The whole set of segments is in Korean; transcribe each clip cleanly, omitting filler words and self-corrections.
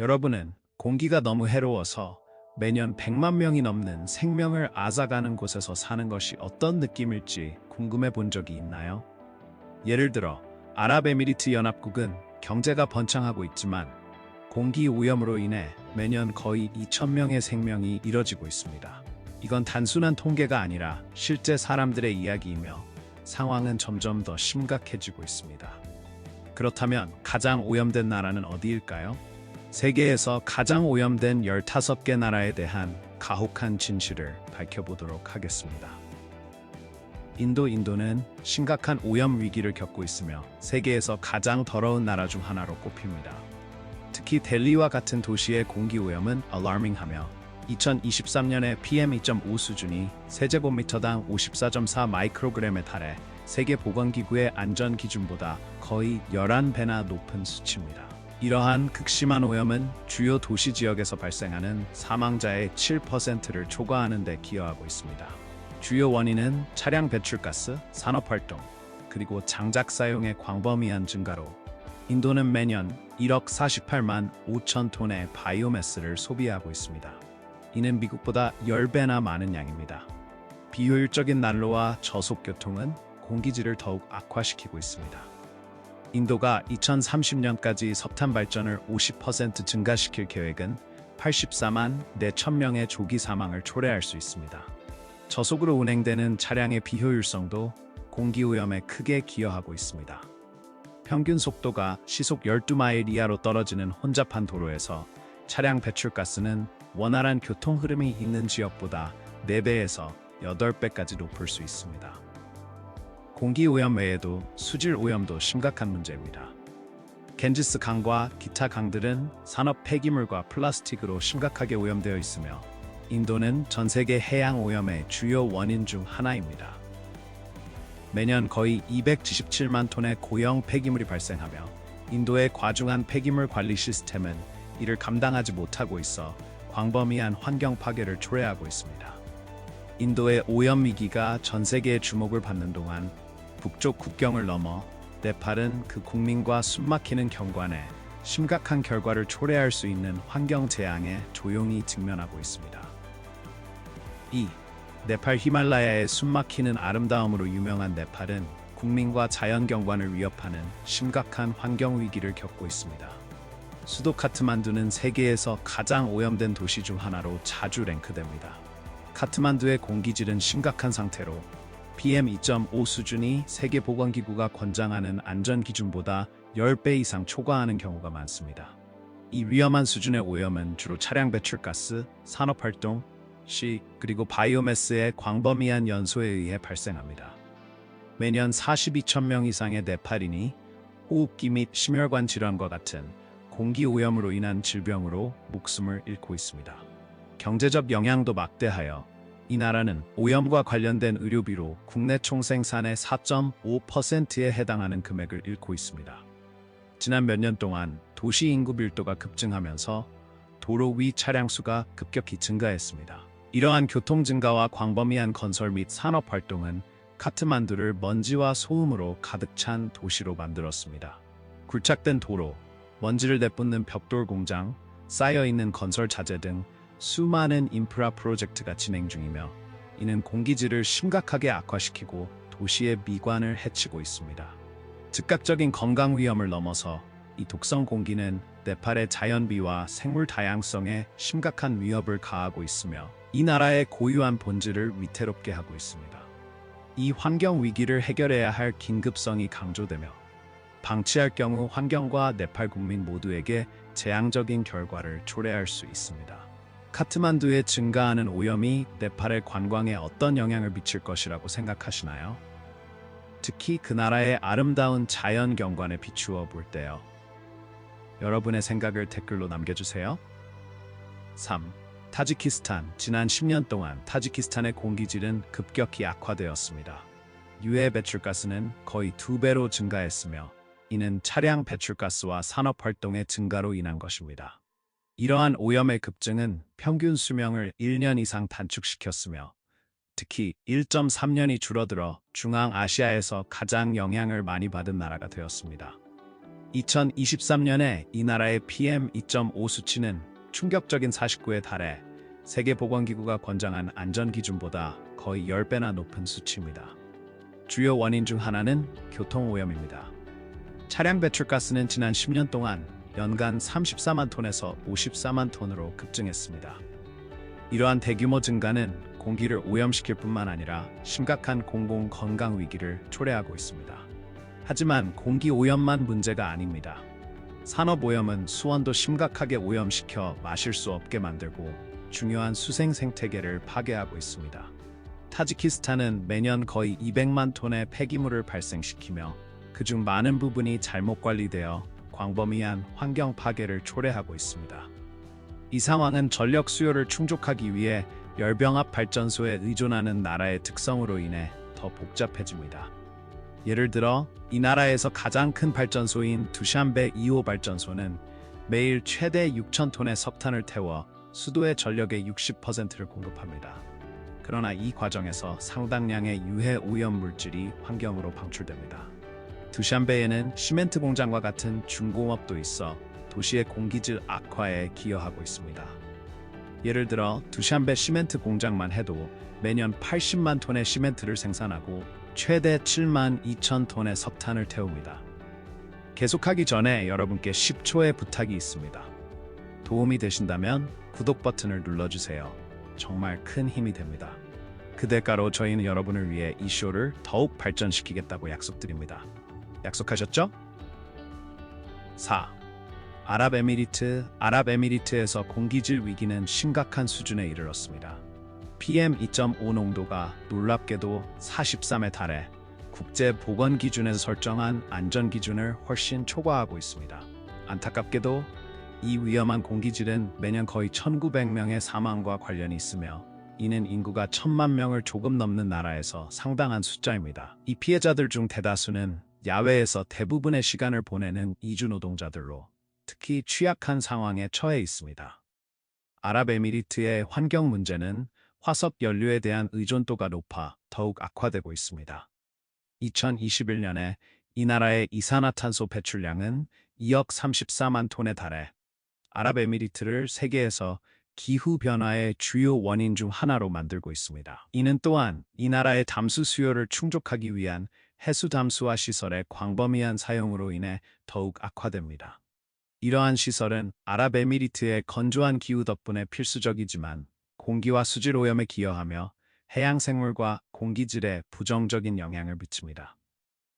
여러분은 공기가 너무 해로워서 매년 100만 명이 넘는 생명을 앗아가는 곳에서 사는 것이 어떤 느낌일지 궁금해 본 적이 있나요? 예를 들어 아랍에미리트 연합국은 경제가 번창하고 있지만 공기 오염으로 인해 매년 거의 2,000명의 생명이 잃어지고 있습니다. 이건 단순한 통계가 아니라 실제 사람들의 이야기이며 상황은 점점 더 심각해지고 있습니다. 그렇다면 가장 오염된 나라는 어디일까요? 세계에서 가장 오염된 15개 나라에 대한 가혹한 진실을 밝혀보도록 하겠습니다. 인도는 심각한 오염 위기를 겪고 있으며 세계에서 가장 더러운 나라 중 하나로 꼽힙니다. 특히 델리와 같은 도시의 공기 오염은 alarming하며 2023년에 PM2.5 수준이 세제곱미터당 54.4 마이크로그램에 달해 세계보건기구의 안전 기준보다 거의 11배나 높은 수치입니다. 이러한 극심한 오염은 주요 도시 지역에서 발생하는 사망자의 7%를 초과하는 데 기여하고 있습니다. 주요 원인은 차량 배출가스, 산업활동, 그리고 장작 사용의 광범위한 증가로 인도는 매년 1억 48만 5천 톤의 바이오매스를 소비하고 있습니다. 이는 미국보다 10배나 많은 양입니다. 비효율적인 난로와 저속교통은 공기질을 더욱 악화시키고 있습니다. 인도가 2030년까지 석탄 발전을 50% 증가시킬 계획은 84만 4천 명의 조기 사망을 초래할 수 있습니다. 저속으로 운행되는 차량의 비효율성도 공기오염에 크게 기여하고 있습니다. 평균 속도가 시속 12마일 이하로 떨어지는 혼잡한 도로에서 차량 배출가스는 원활한 교통 흐름이 있는 지역보다 4배에서 8배까지 높을 수 있습니다. 공기오염 외에도 수질 오염도 심각한 문제입니다. 겐지스 강과 기타 강들은 산업 폐기물과 플라스틱으로 심각하게 오염되어 있으며 인도는 전 세계 해양 오염의 주요 원인 중 하나입니다. 매년 거의 277만 톤의 고형 폐기물이 발생하며 인도의 과중한 폐기물 관리 시스템은 이를 감당하지 못하고 있어 광범위한 환경 파괴를 초래하고 있습니다. 인도의 오염 위기가 전 세계의 주목을 받는 동안 북쪽 국경을 넘어 네팔은 그 국민과 숨막히는 경관에 심각한 결과를 초래할 수 있는 환경 재앙에 조용히 직면하고 있습니다. 2. 네팔 히말라야의 숨막히는 아름다움으로 유명한 네팔은 국민과 자연 경관을 위협하는 심각한 환경 위기를 겪고 있습니다. 수도 카트만두는 세계에서 가장 오염된 도시 중 하나로 자주 랭크됩니다. 카트만두의 공기질은 심각한 상태로 PM2.5 수준이 세계보건기구가 권장하는 안전 기준보다 10배 이상 초과하는 경우가 많습니다. 이 위험한 수준의 오염은 주로 차량 배출가스, 산업활동, 그리고 바이오매스의 광범위한 연소에 의해 발생합니다. 매년 42천 명 이상의 네팔인이 호흡기 및 심혈관 질환과 같은 공기 오염으로 인한 질병으로 목숨을 잃고 있습니다. 경제적 영향도 막대하여 이 나라는 오염과 관련된 의료비로 국내 총생산의 4.5%에 해당하는 금액을 잃고 있습니다. 지난 몇 년 동안 도시 인구 밀도가 급증하면서 도로 위 차량 수가 급격히 증가했습니다. 이러한 교통 증가와 광범위한 건설 및 산업 활동은 카트만두를 먼지와 소음으로 가득 찬 도시로 만들었습니다. 굴착된 도로, 먼지를 내뿜는 벽돌 공장, 쌓여있는 건설 자재 등 수많은 인프라 프로젝트가 진행 중이며 이는 공기질을 심각하게 악화시키고 도시의 미관을 해치고 있습니다. 즉각적인 건강 위험을 넘어서 이 독성 공기는 네팔의 자연비와 생물 다양성에 심각한 위협을 가하고 있으며 이 나라의 고유한 본질을 위태롭게 하고 있습니다. 이 환경 위기를 해결해야 할 긴급성이 강조되며 방치할 경우 환경과 네팔 국민 모두에게 재앙적인 결과를 초래할 수 있습니다. 카트만두에 증가하는 오염이 네팔의 관광에 어떤 영향을 미칠 것이라고 생각하시나요? 특히 그 나라의 아름다운 자연 경관에 비추어 볼 때요. 여러분의 생각을 댓글로 남겨주세요. 3. 타지키스탄. 지난 10년 동안 타지키스탄의 공기질은 급격히 악화되었습니다. 유해 배출가스는 거의 2배로 증가했으며 이는 차량 배출가스와 산업활동의 증가로 인한 것입니다. 이러한 오염의 급증은 평균 수명을 1년 이상 단축시켰으며 특히 1.3년이 줄어들어 중앙아시아에서 가장 영향을 많이 받은 나라가 되었습니다. 2023년에 이 나라의 PM2.5 수치는 충격적인 49에 달해 세계보건기구가 권장한 안전기준보다 거의 10배나 높은 수치입니다. 주요 원인 중 하나는 교통오염입니다. 차량 배출가스는 지난 10년 동안 연간 34만 톤에서 54만 톤으로 급증했습니다. 이러한 대규모 증가는 공기를 오염시킬 뿐만 아니라 심각한 공공 건강 위기를 초래하고 있습니다. 하지만 공기 오염만 문제가 아닙니다. 산업 오염은 수원도 심각하게 오염시켜 마실 수 없게 만들고 중요한 수생 생태계를 파괴하고 있습니다. 타지키스탄은 매년 거의 200만 톤의 폐기물을 발생시키며 그중 많은 부분이 잘못 관리되어 광범위한 환경 파괴를 초래하고 있습니다. 이 상황은 전력 수요를 충족하기 위해 열병합 발전소에 의존하는 나라의 특성으로 인해 더 복잡해집니다. 예를 들어 이 나라에서 가장 큰 발전소인 두샨베 2호 발전소는 매일 최대 6,000톤의 석탄을 태워 수도의 전력의 60%를 공급합니다. 그러나 이 과정에서 상당량의 유해 오염 물질이 환경으로 방출됩니다. 두샨베에는 시멘트 공장과 같은 중공업도 있어 도시의 공기질 악화에 기여하고 있습니다. 예를 들어 두샨베 시멘트 공장만 해도 매년 80만 톤의 시멘트를 생산하고 최대 7만 2천 톤의 석탄을 태웁니다. 계속하기 전에 여러분께 10초의 부탁이 있습니다. 도움이 되신다면 구독 버튼을 눌러주세요. 정말 큰 힘이 됩니다. 그 대가로 저희는 여러분을 위해 이 쇼를 더욱 발전시키겠다고 약속드립니다. 약속하셨죠? 4. 아랍에미리트에서 공기질 위기는 심각한 수준에 이르렀습니다. PM2.5 농도가 놀랍게도 43에 달해 국제보건기준에서 설정한 안전기준을 훨씬 초과하고 있습니다. 안타깝게도 이 위험한 공기질은 매년 거의 1,900명의 사망과 관련이 있으며 이는 인구가 1,000만 명을 조금 넘는 나라에서 상당한 숫자입니다. 이 피해자들 중 대다수는 야외에서 대부분의 시간을 보내는 이주 노동자들로 특히 취약한 상황에 처해 있습니다. 아랍에미리트의 환경 문제는 화석 연료에 대한 의존도가 높아 더욱 악화되고 있습니다. 2021년에 이 나라의 이산화탄소 배출량은 2억 34만 톤에 달해 아랍에미리트를 세계에서 기후변화의 주요 원인 중 하나로 만들고 있습니다. 이는 또한 이 나라의 담수 수요를 충족하기 위한 해수 담수화 시설의 광범위한 사용으로 인해 더욱 악화됩니다. 이러한 시설은 아랍에미리트의 건조한 기후 덕분에 필수적이지만 공기와 수질 오염에 기여하며 해양 생물과 공기질에 부정적인 영향을 미칩니다.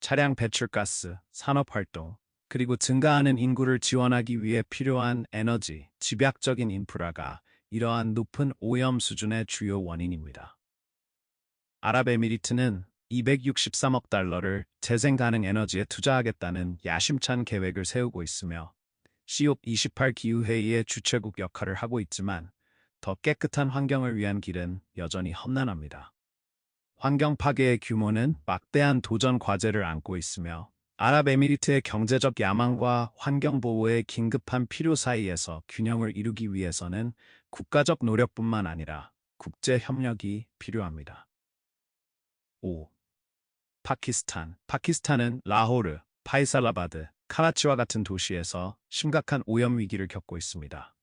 차량 배출가스, 산업활동, 그리고 증가하는 인구를 지원하기 위해 필요한 에너지, 집약적인 인프라가 이러한 높은 오염 수준의 주요 원인입니다. 아랍에미리트는 263억 달러를 재생 가능 에너지에 투자하겠다는 야심찬 계획을 세우고 있으며 COP28 기후회의의 주최국 역할을 하고 있지만 더 깨끗한 환경을 위한 길은 여전히 험난합니다. 환경 파괴의 규모는 막대한 도전 과제를 안고 있으며 아랍에미리트의 경제적 야망과 환경 보호의 긴급한 필요 사이에서 균형을 이루기 위해서는 국가적 노력뿐만 아니라 국제 협력이 필요합니다. 5. 파키스탄은 라호르, 파이살라바드, 카라치와 같은 도시에서 심각한 오염 위기를 겪고 있습니다.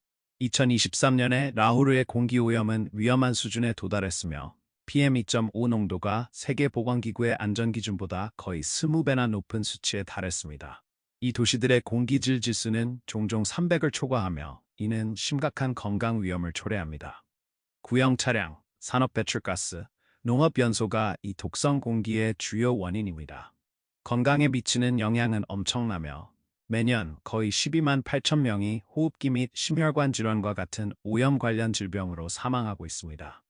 2023년에 라호르의 공기오염은 위험한 수준에 도달했으며 PM2.5 농도가 세계보건기구의 안전기준보다 거의 20배나 높은 수치에 달했습니다. 이 도시들의 공기질 지수는 종종 300을 초과하며 이는 심각한 건강 위험을 초래합니다. 구형 차량, 산업 배출가스, 농업 연소가 이 독성 공기의 주요 원인입니다. 건강에 미치는 영향은 엄청나며 매년 거의 12만 8천 명이 호흡기 및 심혈관 질환과 같은 오염 관련 질병으로 사망하고 있습니다.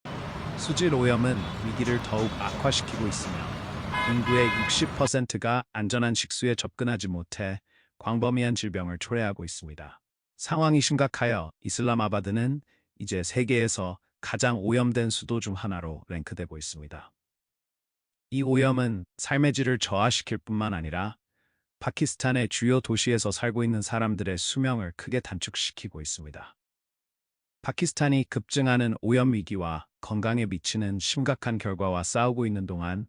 수질 오염은 위기를 더욱 악화시키고 있으며 인구의 60%가 안전한 식수에 접근하지 못해 광범위한 질병을 초래하고 있습니다. 상황이 심각하여 이슬람아바드는 이제 세계에서 가장 오염된 수도 중 하나로 랭크되고 있습니다. 이 오염은 삶의 질을 저하시킬 뿐만 아니라 파키스탄의 주요 도시에서 살고 있는 사람들의 수명을 크게 단축시키고 있습니다. 파키스탄이 급증하는 오염 위기와 건강에 미치는 심각한 결과와 싸우고 있는 동안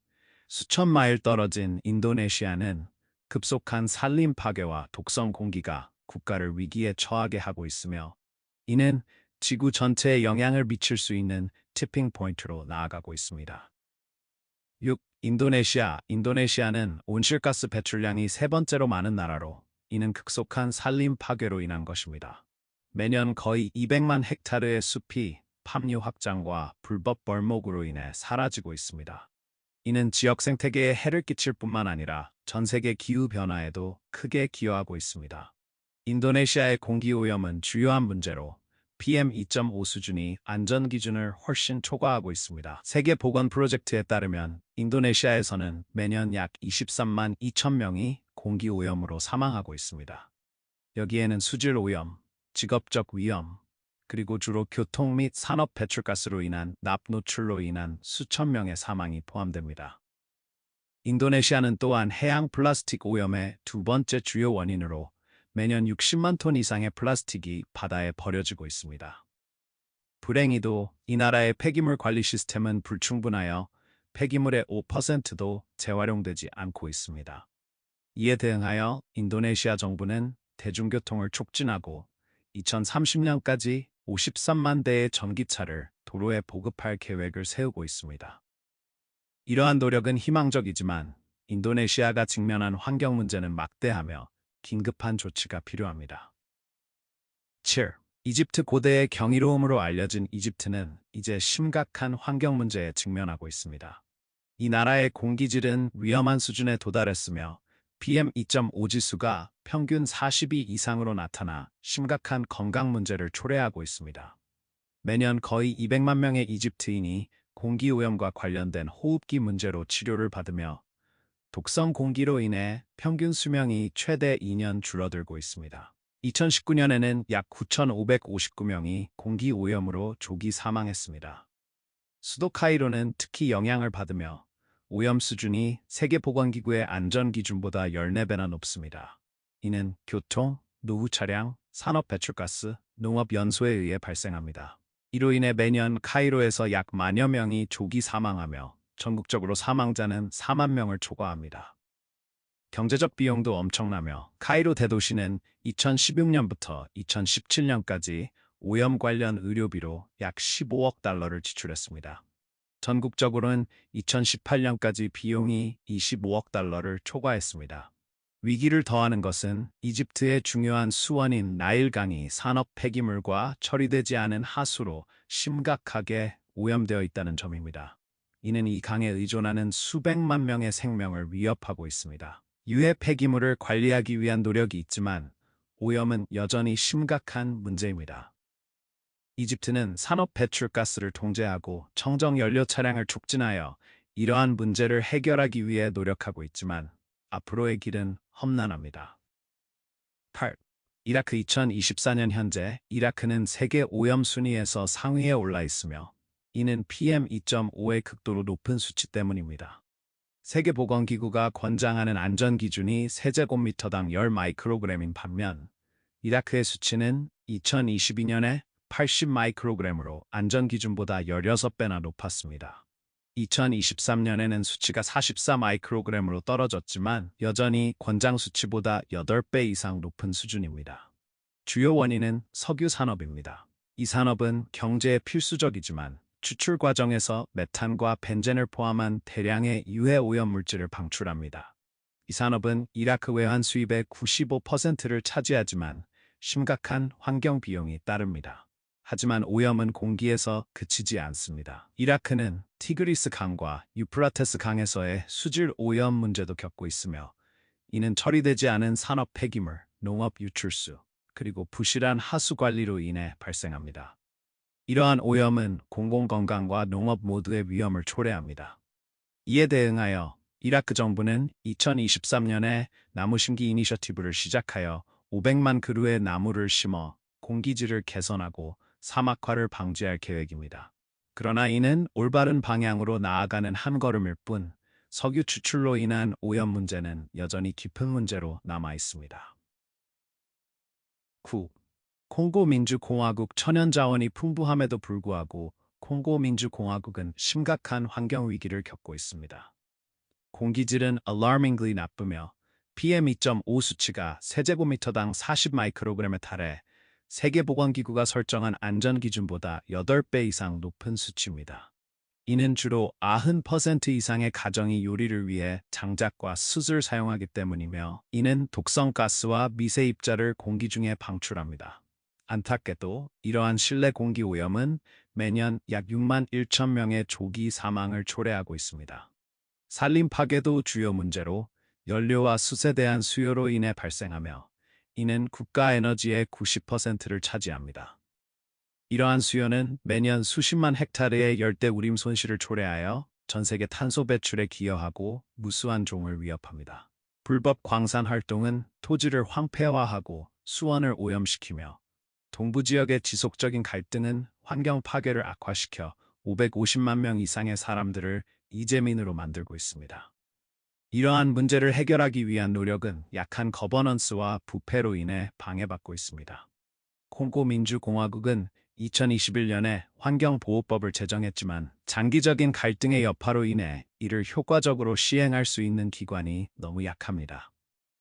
수천 마일 떨어진 인도네시아는 급속한 산림 파괴와 독성 공기가 국가를 위기에 처하게 하고 있으며 이는 지구 전체에 영향을 미칠 수 있는 티핑 포인트로 나아가고 있습니다. 6. 인도네시아는 온실가스 배출량이 세 번째로 많은 나라로 이는 급속한 산림 파괴로 인한 것입니다. 매년 거의 200만 헥타르의 숲이 팜유 확장과 불법 벌목으로 인해 사라지고 있습니다. 이는 지역 생태계에 해를 끼칠 뿐만 아니라 전 세계 기후 변화에도 크게 기여하고 있습니다. 인도네시아의 공기 오염은 주요한 문제로 PM2.5 수준이 안전 기준을 훨씬 초과하고 있습니다. 세계 보건 프로젝트에 따르면 인도네시아에서는 매년 약 23만 2천 명이 공기 오염으로 사망하고 있습니다. 여기에는 수질 오염, 직업적 위험, 그리고 주로 교통 및 산업 배출가스로 인한 납 노출로 인한 수천 명의 사망이 포함됩니다. 인도네시아는 또한 해양 플라스틱 오염의 두 번째 주요 원인으로 매년 60만 톤 이상의 플라스틱이 바다에 버려지고 있습니다. 불행히도 이 나라의 폐기물 관리 시스템은 불충분하여 폐기물의 5%도 재활용되지 않고 있습니다. 이에 대응하여 인도네시아 정부는 대중교통을 촉진하고 2030년까지 53만 대의 전기차를 도로에 보급할 계획을 세우고 있습니다. 이러한 노력은 희망적이지만 인도네시아가 직면한 환경 문제는 막대하며 긴급한 조치가 필요합니다. 7. 이집트 고대의 경이로움으로 알려진 이집트는 이제 심각한 환경 문제에 직면하고 있습니다. 이 나라의 공기질은 위험한 수준에 도달했으며 PM2.5 지수가 평균 42 이상으로 나타나 심각한 건강 문제를 초래하고 있습니다. 매년 거의 200만 명의 이집트인이 공기오염과 관련된 호흡기 문제로 치료를 받으며 독성 공기로 인해 평균 수명이 최대 2년 줄어들고 있습니다. 2019년에는 약 9,559명이 공기오염으로 조기 사망했습니다. 수도 카이로는 특히 영향을 받으며 오염 수준이 세계보건기구의 안전기준보다 14배나 높습니다. 이는 교통, 노후 차량, 산업 배출가스, 농업 연소에 의해 발생합니다. 이로 인해 매년 카이로에서 약 만여 명이 조기 사망하며 전국적으로 사망자는 4만 명을 초과합니다. 경제적 비용도 엄청나며 카이로 대도시는 2016년부터 2017년까지 오염 관련 의료비로 약 15억 달러를 지출했습니다. 전국적으로는 2018년까지 비용이 25억 달러를 초과했습니다. 위기를 더하는 것은 이집트의 중요한 수원인 나일강이 산업 폐기물과 처리되지 않은 하수로 심각하게 오염되어 있다는 점입니다. 이는 이 강에 의존하는 수백만 명의 생명을 위협하고 있습니다. 유해 폐기물을 관리하기 위한 노력이 있지만 오염은 여전히 심각한 문제입니다. 이집트는 산업 배출가스를 통제하고 청정 연료 차량을 촉진하여 이러한 문제를 해결하기 위해 노력하고 있지만 앞으로의 길은 험난합니다. 8. 이라크 2024년 현재 이라크는 세계 오염 순위에서 상위에 올라 있으며 이는 PM2.5의 극도로 높은 수치 때문입니다. 세계보건기구가 권장하는 안전기준이 세제곱미터당 10 마이크로그램인 반면 이라크의 수치는 2022년에 80 마이크로그램으로 안전기준보다 16배나 높았습니다. 2023년에는 수치가 44 마이크로그램으로 떨어졌지만 여전히 권장 수치보다 8배 이상 높은 수준입니다. 주요 원인은 석유 산업입니다. 이 산업은 경제에 필수적이지만 추출 과정에서 메탄과 벤젠을 포함한 대량의 유해 오염 물질을 방출합니다. 이 산업은 이라크 외환 수입의 95%를 차지하지만 심각한 환경 비용이 따릅니다. 하지만 오염은 공기에서 그치지 않습니다. 이라크는 티그리스 강과 유프라테스 강에서의 수질 오염 문제도 겪고 있으며 이는 처리되지 않은 산업 폐기물, 농업 유출수, 그리고 부실한 하수 관리로 인해 발생합니다. 이러한 오염은 공공건강과 농업 모두의 위험을 초래합니다. 이에 대응하여 이라크 정부는 2023년에 나무 심기 이니셔티브를 시작하여 500만 그루의 나무를 심어 공기질을 개선하고 사막화를 방지할 계획입니다. 그러나 이는 올바른 방향으로 나아가는 한 걸음일 뿐 석유 추출로 인한 오염 문제는 여전히 깊은 문제로 남아 있습니다. 9. 콩고 민주공화국 천연자원이 풍부함에도 불구하고 콩고 민주공화국은 심각한 환경 위기를 겪고 있습니다. 공기질은 alarmingly 나쁘며 PM2.5 수치가 세제곱미터당 40 마이크로그램에 달해 세계보건기구가 설정한 안전기준보다 8배 이상 높은 수치입니다. 이는 주로 90% 이상의 가정이 요리를 위해 장작과 숯을 사용하기 때문이며, 이는 독성가스와 미세 입자를 공기 중에 방출합니다. 안타깝게도 이러한 실내 공기 오염은 매년 약 6만 1천 명의 조기 사망을 초래하고 있습니다. 산림 파괴도 주요 문제로 연료와 숯에 대한 수요로 인해 발생하며, 이는 국가 에너지의 90%를 차지합니다. 이러한 수요는 매년 수십만 헥타르의 열대 우림 손실을 초래하여 전 세계 탄소 배출에 기여하고 무수한 종을 위협합니다. 불법 광산 활동은 토지를 황폐화하고 수원을 오염시키며, 동부 지역의 지속적인 갈등은 환경 파괴를 악화시켜 550만 명 이상의 사람들을 이재민으로 만들고 있습니다. 이러한 문제를 해결하기 위한 노력은 약한 거버넌스와 부패로 인해 방해받고 있습니다. 콩고 민주공화국은 2021년에 환경보호법을 제정했지만, 장기적인 갈등의 여파로 인해 이를 효과적으로 시행할 수 있는 기관이 너무 약합니다.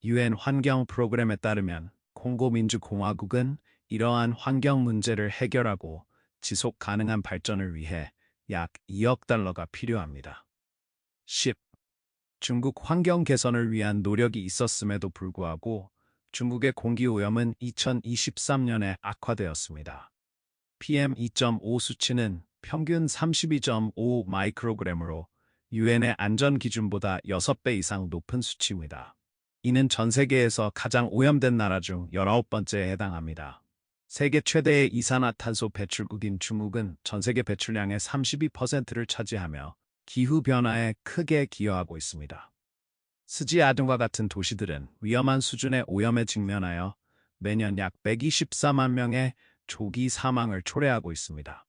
UN 환경 프로그램에 따르면 콩고 민주공화국은 이러한 환경 문제를 해결하고 지속 가능한 발전을 위해 약 2억 달러가 필요합니다. 10. 중국 환경 개선을 위한 노력이 있었음에도 불구하고 중국의 공기오염은 2023년에 악화되었습니다. PM2.5 수치는 평균 32.5 마이크로그램으로 유엔의 안전 기준보다 6배 이상 높은 수치입니다. 이는 전 세계에서 가장 오염된 나라 중 19번째에 해당합니다. 세계 최대의 이산화탄소 배출국인 중국은 전 세계 배출량의 32%를 차지하며 기후변화에 크게 기여하고 있습니다. 스지아등과 같은 도시들은 위험한 수준의 오염에 직면하여 매년 약 124만 명의 조기 사망을 초래하고 있습니다.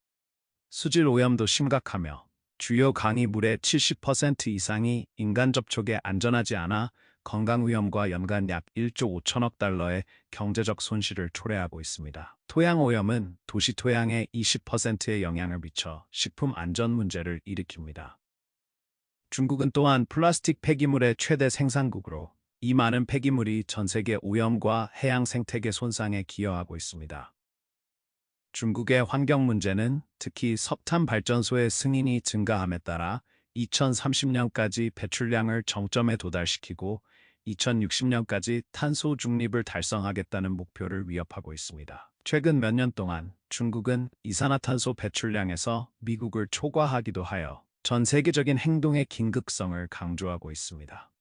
수질 오염도 심각하며 주요 강이 물의 70% 이상이 인간 접촉에 안전하지 않아 건강 위험과 연간 약 1조 5천억 달러의 경제적 손실을 초래하고 있습니다. 토양 오염은 도시 토양에 20%의 영향을 미쳐 식품 안전 문제를 일으킵니다. 중국은 또한 플라스틱 폐기물의 최대 생산국으로 이 많은 폐기물이 전 세계 오염과 해양 생태계 손상에 기여하고 있습니다. 중국의 환경 문제는 특히 석탄 발전소의 승인이 증가함에 따라 2030년까지 배출량을 정점에 도달시키고 2060년까지 탄소 중립을 달성하겠다는 목표를 위협하고 있습니다. 최근 몇 년 동안 중국은 이산화탄소 배출량에서 미국을 초과하기도 하여 전 세계적인 행동의 긴급성을 강조하고 있습니다.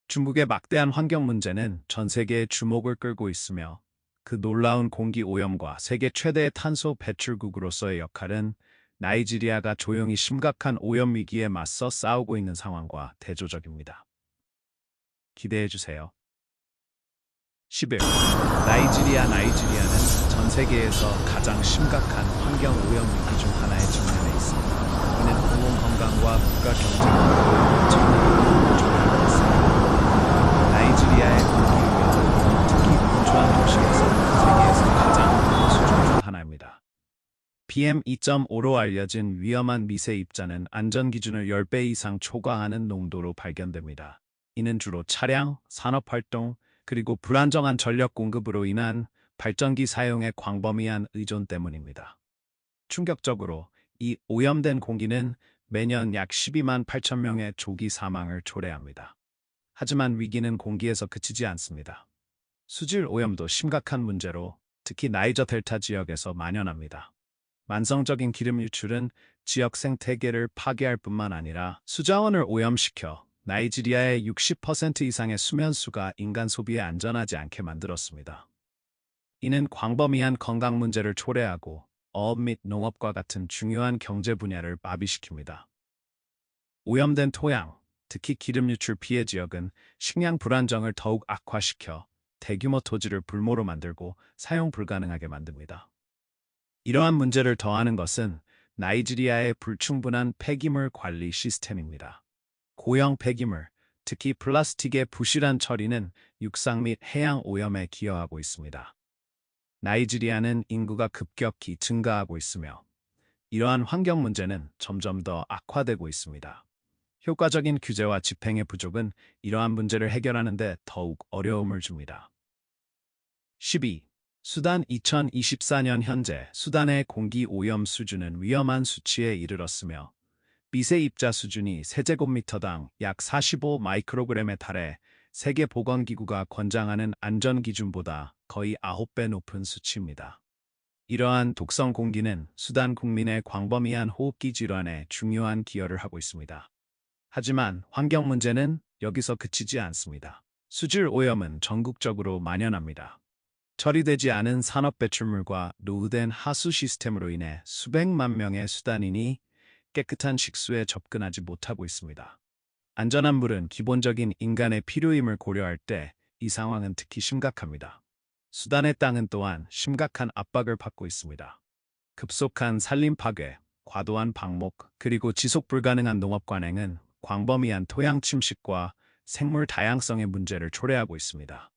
중국의 막대한 환경 문제는 전 세계의 주목을 끌고 있으며, 그 놀라운 공기 오염과 세계 최대의 탄소 배출국으로서의 역할은 나이지리아가 조용히 심각한 오염 위기에 맞서 싸우고 있는 상황과 대조적입니다. 기대해주세요. 11. 나이지리아는 전 세계에서 가장 심각한 환경 오염 위기 중 하나에 직면해 있습니다. 이는 공공건강과 국가 경제력을 엄청난 조명하고 있습니다. 나이지리아의 공기 오염은 특히 건조한 도시에서 세계에서 가장 높은 수준 중 하나입니다. PM2.5로 알려진 위험한 미세 입자는 안전 기준을 10배 이상 초과하는 농도로 발견됩니다. 이는 주로 차량, 산업활동, 그리고 불안정한 전력 공급으로 인한 발전기 사용의 광범위한 의존 때문입니다. 충격적으로 이 오염된 공기는 매년 약 12만 8천 명의 조기 사망을 초래합니다. 하지만 위기는 공기에서 그치지 않습니다. 수질 오염도 심각한 문제로 특히 나이저 델타 지역에서 만연합니다. 만성적인 기름 유출은 지역 생태계를 파괴할 뿐만 아니라 수자원을 오염시켜 나이지리아의 60% 이상의 수면수가 인간 소비에 안전하지 않게 만들었습니다. 이는 광범위한 건강 문제를 초래하고 어업 및 농업과 같은 중요한 경제 분야를 마비시킵니다. 오염된 토양, 특히 기름 유출 피해 지역은 식량 불안정을 더욱 악화시켜 대규모 토지를 불모로 만들고 사용 불가능하게 만듭니다. 이러한 문제를 더하는 것은 나이지리아의 불충분한 폐기물 관리 시스템입니다. 고형 폐기물, 특히 플라스틱의 부실한 처리는 육상 및 해양 오염에 기여하고 있습니다. 나이지리아는 인구가 급격히 증가하고 있으며 이러한 환경 문제는 점점 더 악화되고 있습니다. 효과적인 규제와 집행의 부족은 이러한 문제를 해결하는 데 더욱 어려움을 줍니다. 12. 수단 2024년 현재 수단의 공기 오염 수준은 위험한 수치에 이르렀으며 미세 입자 수준이 세제곱미터당 약 45 마이크로그램에 달해 세계보건기구가 권장하는 안전기준보다 거의 9배 높은 수치입니다. 이러한 독성 공기는 수단 국민의 광범위한 호흡기 질환에 중요한 기여를 하고 있습니다. 하지만 환경 문제는 여기서 그치지 않습니다. 수질 오염은 전국적으로 만연합니다. 처리되지 않은 산업 배출물과 노후된 하수 시스템으로 인해 수백만 명의 수단인이 깨끗한 식수에 접근하지 못하고 있습니다. 안전한 물은 기본적인 인간의 필요임을 고려할 때 이 상황은 특히 심각합니다. 수단의 땅은 또한 심각한 압박을 받고 있습니다. 급속한 산림 파괴, 과도한 방목, 그리고 지속 불가능한 농업 관행은 광범위한 토양 침식과 생물 다양성의 문제를 초래하고 있습니다.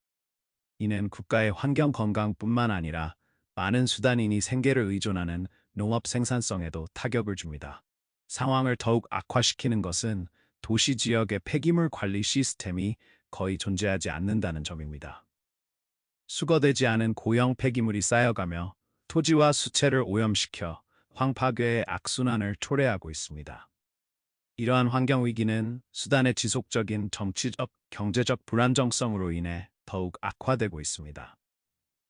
이는 국가의 환경 건강뿐만 아니라 많은 수단인이 생계를 의존하는 농업 생산성에도 타격을 줍니다. 상황을 더욱 악화시키는 것은 도시 지역의 폐기물 관리 시스템이 거의 존재하지 않는다는 점입니다. 수거되지 않은 고형 폐기물이 쌓여가며 토지와 수채를 오염시켜 황파괴의 악순환을 초래하고 있습니다. 이러한 환경 위기는 수단의 지속적인 정치적, 경제적 불안정성으로 인해 더욱 악화되고 있습니다.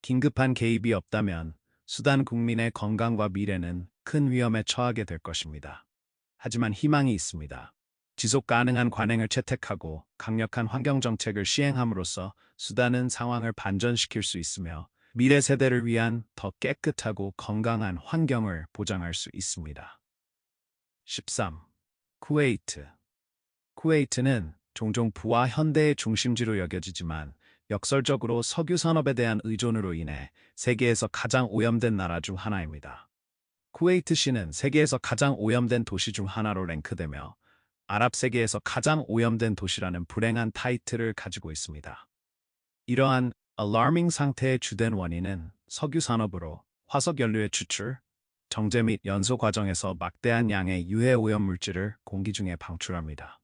긴급한 개입이 없다면 수단 국민의 건강과 미래는 큰 위험에 처하게 될 것입니다. 하지만 희망이 있습니다. 지속 가능한 관행을 채택하고 강력한 환경 정책을 시행함으로써 수단은 상황을 반전시킬 수 있으며 미래 세대를 위한 더 깨끗하고 건강한 환경을 보장할 수 있습니다. 13. 쿠웨이트. 쿠웨이트는 종종 부와 현대의 중심지로 여겨지지만 역설적으로 석유 산업에 대한 의존으로 인해 세계에서 가장 오염된 나라 중 하나입니다. 쿠웨이트시는 세계에서 가장 오염된 도시 중 하나로 랭크되며 아랍 세계에서 가장 오염된 도시라는 불행한 타이틀을 가지고 있습니다. 이러한 alarming 상태의 주된 원인은 석유 산업으로 화석 연료의 추출, 정제 및 연소 과정에서 막대한 양의 유해 오염 물질을 공기 중에 방출합니다.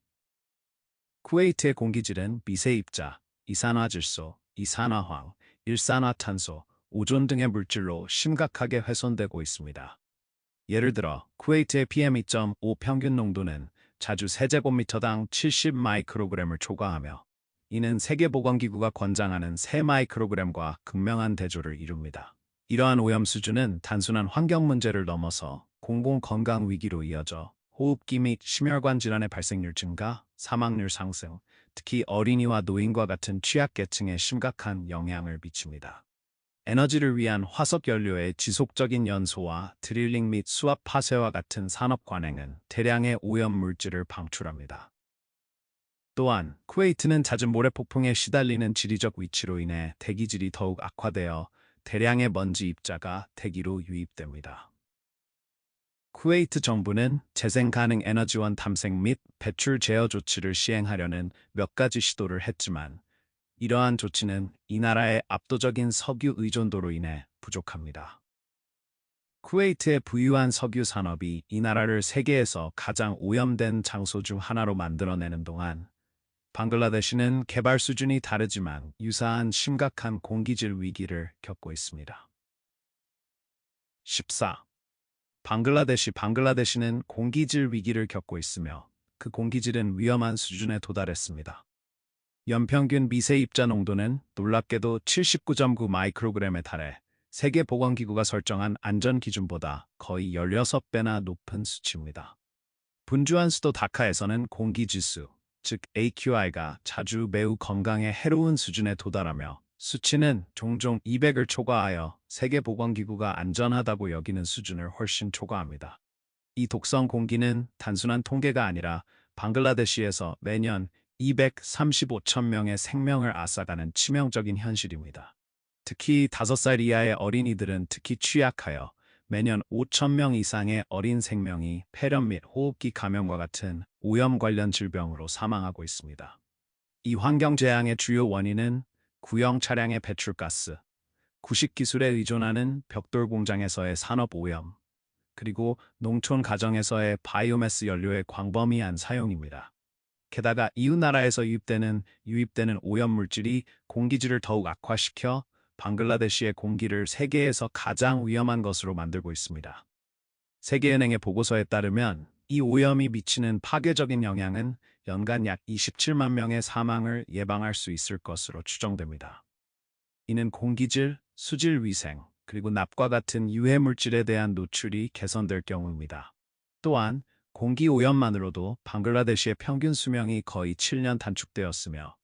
쿠웨이트의 공기질은 미세 입자, 이산화질소, 이산화황, 일산화탄소, 오존 등의 물질로 심각하게 훼손되고 있습니다. 예를 들어 쿠웨이트의 PM2.5 평균 농도는 자주 세제곱미터당 70 마이크로그램을 초과하며 이는 세계보건기구가 권장하는 3 마이크로그램과 극명한 대조를 이룹니다. 이러한 오염 수준은 단순한 환경 문제를 넘어서 공공건강 위기로 이어져 호흡기 및 심혈관 질환의 발생률 증가, 사망률 상승, 특히 어린이와 노인과 같은 취약계층에 심각한 영향을 미칩니다. 에너지를 위한 화석 연료의 지속적인 연소와 드릴링 및 수압 파쇄와 같은 산업 관행은 대량의 오염 물질을 방출합니다. 또한 쿠웨이트는 잦은 모래폭풍에 시달리는 지리적 위치로 인해 대기질이 더욱 악화되어 대량의 먼지 입자가 대기로 유입됩니다. 쿠웨이트 정부는 재생 가능 에너지원 탐색 및 배출 제어 조치를 시행하려는 몇 가지 시도를 했지만 이러한 조치는 이 나라의 압도적인 석유 의존도로 인해 부족합니다. 쿠웨이트의 부유한 석유 산업이 이 나라를 세계에서 가장 오염된 장소 중 하나로 만들어내는 동안 방글라데시는 개발 수준이 다르지만 유사한 심각한 공기질 위기를 겪고 있습니다. 14. 방글라데시는 공기질 위기를 겪고 있으며 그 공기질은 위험한 수준에 도달했습니다. 연평균 미세 입자 농도는 놀랍게도 79.9 마이크로그램에 달해 세계보건기구가 설정한 안전기준보다 거의 16배나 높은 수치입니다. 분주한 수도 다카에서는 공기지수, 즉 AQI가 자주 매우 건강에 해로운 수준에 도달하며 수치는 종종 200을 초과하여 세계보건기구가 안전하다고 여기는 수준을 훨씬 초과합니다. 이 독성 공기는 단순한 통계가 아니라 방글라데시에서 매년 235천 명의 생명을 앗아가는 치명적인 현실입니다. 특히 5살 이하의 어린이들은 특히 취약하여 매년 5천 명 이상의 어린 생명이 폐렴 및 호흡기 감염과 같은 오염 관련 질병으로 사망하고 있습니다. 이 환경 재앙의 주요 원인은 구형 차량의 배출가스, 구식 기술에 의존하는 벽돌 공장에서의 산업 오염, 그리고 농촌 가정에서의 바이오매스 연료의 광범위한 사용입니다. 게다가 이웃 나라에서 유입되는 오염 물질이 공기질을 더욱 악화시켜 방글라데시의 공기를 세계에서 가장 위험한 것으로 만들고 있습니다. 세계은행의 보고서에 따르면 이 오염이 미치는 파괴적인 영향은 연간 약 27만 명의 사망을 예방할 수 있을 것으로 추정됩니다. 이는 공기질, 수질 위생, 그리고 납과 같은 유해 물질에 대한 노출이 개선될 경우입니다. 또한 공기 오염만으로도 방글라데시의 평균 수명이 거의 7년 단축되었으며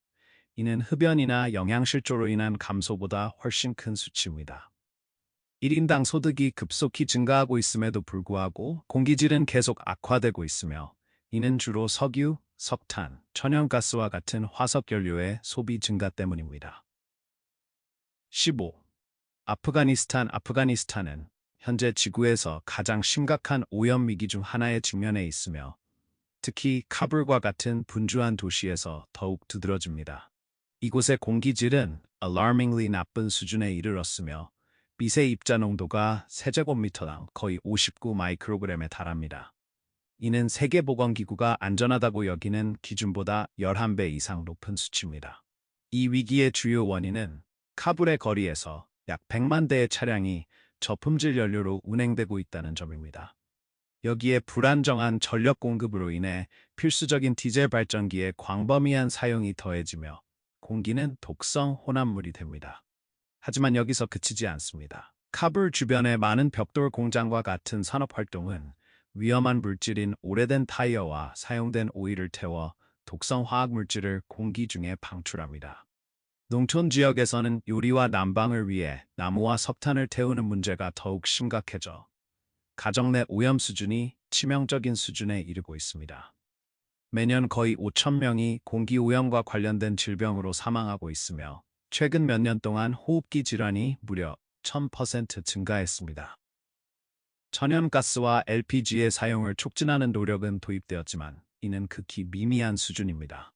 이는 흡연이나 영양실조로 인한 감소보다 훨씬 큰 수치입니다. 1인당 소득이 급속히 증가하고 있음에도 불구하고 공기질은 계속 악화되고 있으며 이는 주로 석유, 석탄, 천연가스와 같은 화석연료의 소비 증가 때문입니다. 15. 아프가니스탄은 현재 지구에서 가장 심각한 오염 위기 중 하나에 직면해 있으며 특히 카불과 같은 분주한 도시에서 더욱 두드러집니다. 이곳의 공기질은 alarmingly 나쁜 수준에 이르렀으며 미세 입자 농도가 세제곱미터당 거의 59 마이크로그램에 달합니다. 이는 세계보건기구가 안전하다고 여기는 기준보다 11배 이상 높은 수치입니다. 이 위기의 주요 원인은 카불의 거리에서 약 100만 대의 차량이 저품질 연료로 운행되고 있다는 점입니다. 여기에 불안정한 전력 공급으로 인해 필수적인 디젤 발전기의 광범위한 사용이 더해지며 공기는 독성 혼합물이 됩니다. 하지만 여기서 그치지 않습니다. 카불 주변의 많은 벽돌 공장과 같은 산업 활동은 위험한 물질인 오래된 타이어와 사용된 오일을 태워 독성 화학 물질을 공기 중에 방출합니다. 농촌 지역에서는 요리와 난방을 위해 나무와 석탄을 태우는 문제가 더욱 심각해져 가정 내 오염 수준이 치명적인 수준에 이르고 있습니다. 매년 거의 5천 명이 공기 오염과 관련된 질병으로 사망하고 있으며 최근 몇 년 동안 호흡기 질환이 무려 1000% 증가했습니다. 천연가스와 LPG의 사용을 촉진하는 노력은 도입되었지만 이는 극히 미미한 수준입니다.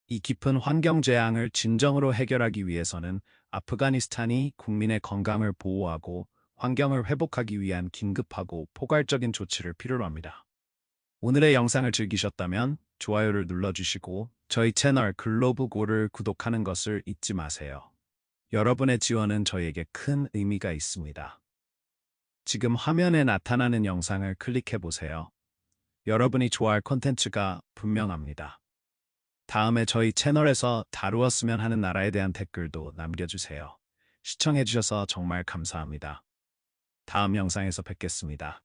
이 깊은 환경 재앙을 진정으로 해결하기 위해서는 아프가니스탄이 국민의 건강을 보호하고 환경을 회복하기 위한 긴급하고 포괄적인 조치를 필요로 합니다. 오늘의 영상을 즐기셨다면 좋아요를 눌러주시고 저희 채널 글로브고를 구독하는 것을 잊지 마세요. 여러분의 지원은 저희에게 큰 의미가 있습니다. 지금 화면에 나타나는 영상을 클릭해보세요. 여러분이 좋아할 콘텐츠가 분명합니다. 다음에 저희 채널에서 다루었으면 하는 나라에 대한 댓글도 남겨주세요. 시청해주셔서 정말 감사합니다. 다음 영상에서 뵙겠습니다.